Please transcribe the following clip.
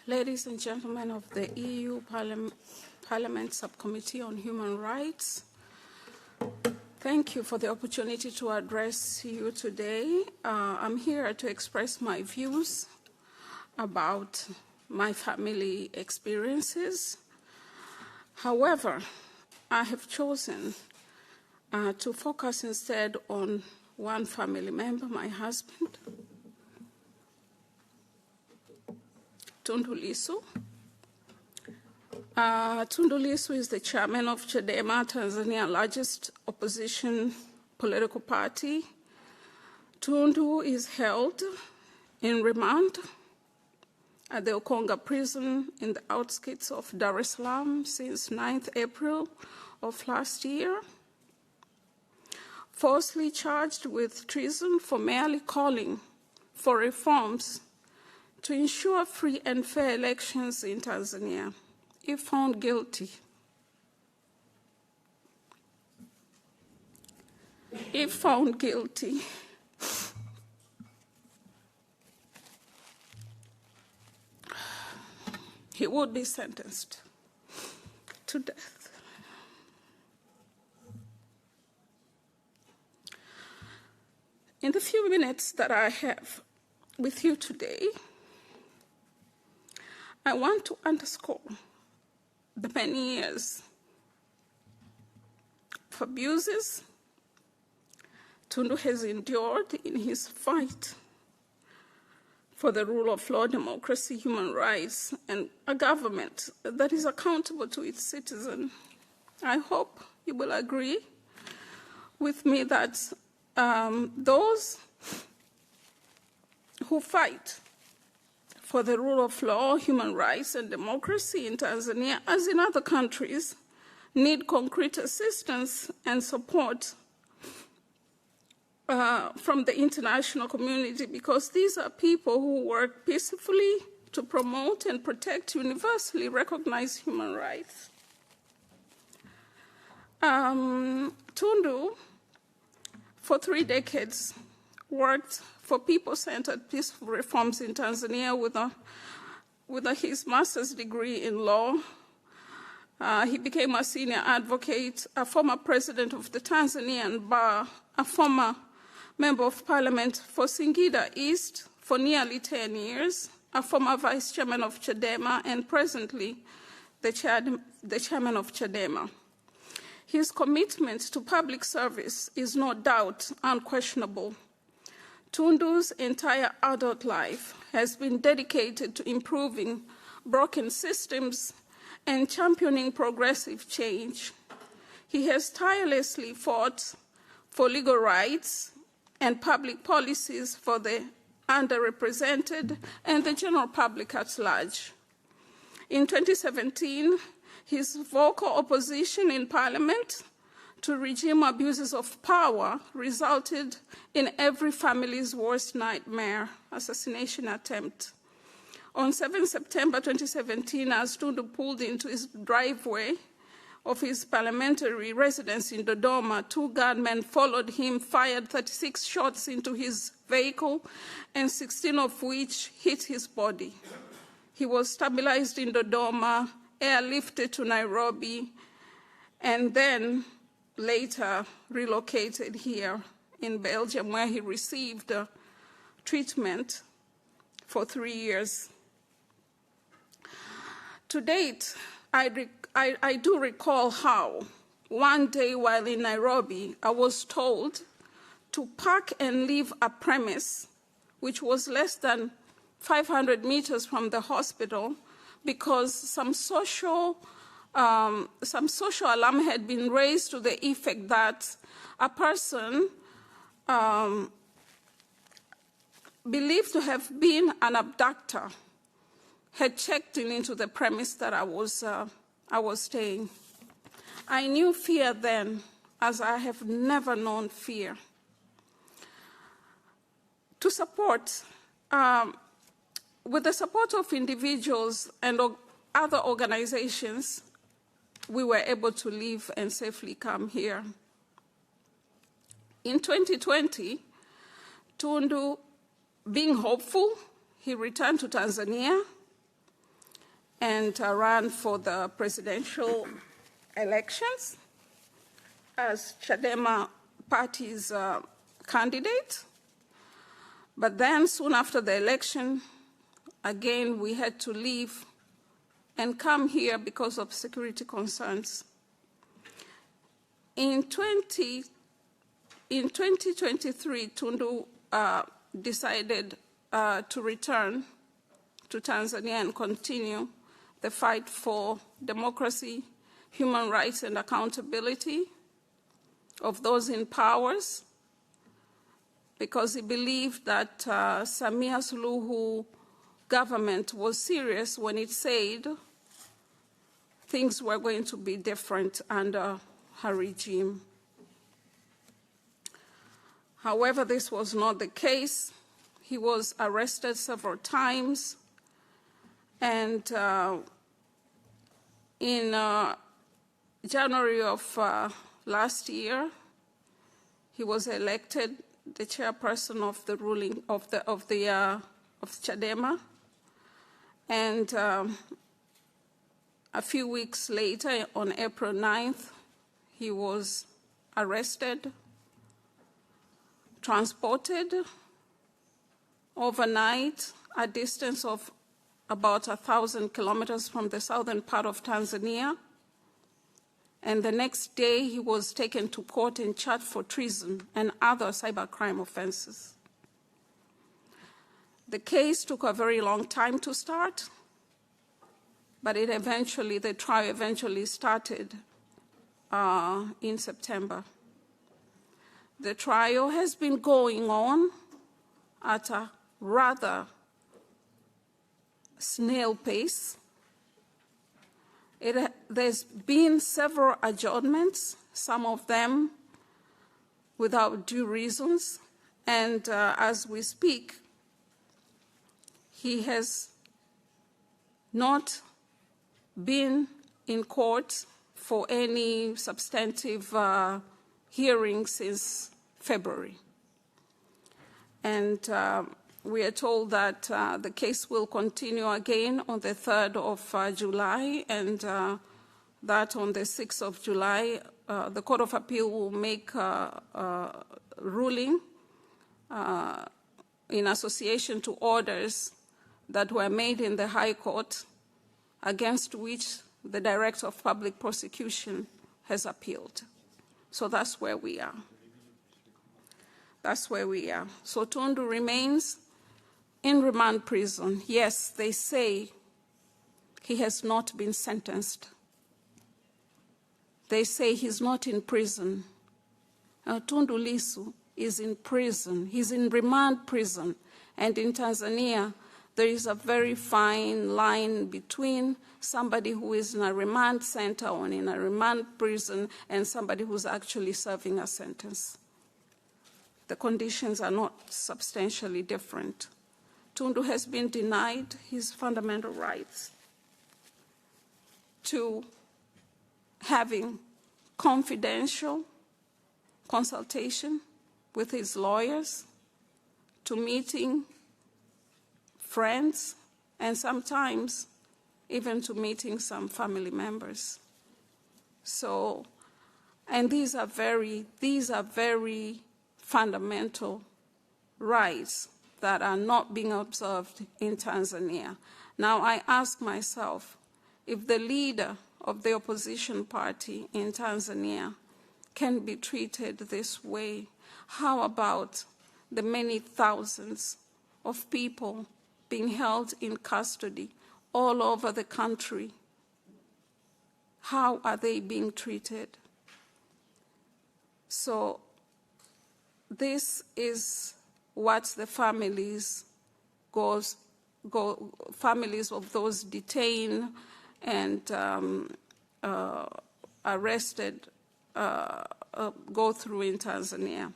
Ladies and gentlemen of the EU Parliament Subcommittee on Human Rights, thank you for the opportunity to address you today. I'm here to express my views about my family experiences. However, I have chosen to focus instead on one family member, my husband, Tundu Lisu. Tundu Lisu is the chairman of Chadema, Tanzania's largest opposition political party. Tundu is held in remand at the Ukonga prison in the outskirts of Dar es Salaam since 9th April of last year, falsely charged with treason for merely calling for reforms to ensure free and fair elections in Tanzania. If found guilty, he would be sentenced to death. In the few minutes that I have with you today, I want to underscore the many years of abuses Tundu has endured in his fight for the rule of law, democracy, human rights, and a government that is accountable to its citizens. I hope you will agree with me that those who fight for the rule of law, human rights, and democracy in Tanzania, as in other countries, need concrete assistance and support from the international community, because these are people who work peacefully to promote and protect universally recognized human rights. Tundu, for 3 decades, worked for people-centered peaceful reforms in Tanzania with his master's degree in law. He became a senior advocate, a former president of the Tanzanian Bar, a former member of parliament for Singida East for nearly 10 years, a former vice chairman of Chadema, and presently the chairman of Chadema. His commitment to public service is no doubt unquestionable. Tundu's entire adult life has been dedicated to improving broken systems and championing progressive change. He has tirelessly fought for legal rights and public policies for the underrepresented and the general public at large. In 2017, his vocal opposition in Parliament to regime abuses of power resulted in every family's worst nightmare, assassination attempt. On 7 September 2017, as Tundu pulled into his driveway of his parliamentary residence in Dodoma, 2 gunmen followed him, fired 36 shots into his vehicle, and 16 of which hit his body. He was stabilized in Dodoma, airlifted to Nairobi, and then later relocated here in Belgium, where he received treatment for 3 years. To date, I do recall how one day while in Nairobi, I was told to park and leave a premise which was less than 500 meters from the hospital, because some social alarm had been raised to the effect that a person believed to have been an abductor had checked into the premise that I was staying. I knew fear then, as I have never known fear. To support, with the support of individuals and other organizations, we were able to leave and safely come here. In 2020, Tundu, being hopeful, he returned to Tanzania and ran for the presidential elections as Chadema party's candidate. But then soon after the election, again, we had to leave and come here because of security concerns. In 2023, Tundu decided to return to Tanzania and continue the fight for democracy, human rights, and accountability of those in powers, because he believed that Samia Suluhu government was serious when it said things were going to be different under her regime. However, this was not the case. He was arrested several times, and in January of last year, he was elected the chairperson of the ruling of Chadema, and a few weeks later, on April 9th, he was arrested, transported overnight, a distance of about 1,000 kilometers from the southern part of Tanzania. And the next day, he was taken to court and charged for treason and other cybercrime offenses. The case took a very long time to start, but the trial eventually started in September. The trial has been going on at a rather snail pace. There's been several adjournments, some of them without due reasons, and as we speak, he has not been in court for any substantive hearing since February. And we are told that the case will continue again on the 3rd of July, and that on the 6th of July, the Court of Appeal will make a ruling in association to orders that were made in the High Court, against which the Director of Public Prosecution has appealed. So that's where we are. That's where we are. So Tundu remains in remand prison. Yes, they say he has not been sentenced. They say he's not in prison. Tundu Lisu is in prison. He's in remand prison. And in Tanzania, there is a very fine line between somebody who is in a remand center or in a remand prison and somebody who's actually serving a sentence. The conditions are not substantially different. Tundu has been denied his fundamental rights to having confidential consultation with his lawyers, to meeting friends, and sometimes even to meeting some family members. So, and these are very fundamental rights that are not being observed in Tanzania. Now, I ask myself, if the leader of the opposition party in Tanzania can be treated this way, how about the many thousands of people being held in custody all over the country? How are they being treated? So this is what the families of those detained and arrested go through in Tanzania.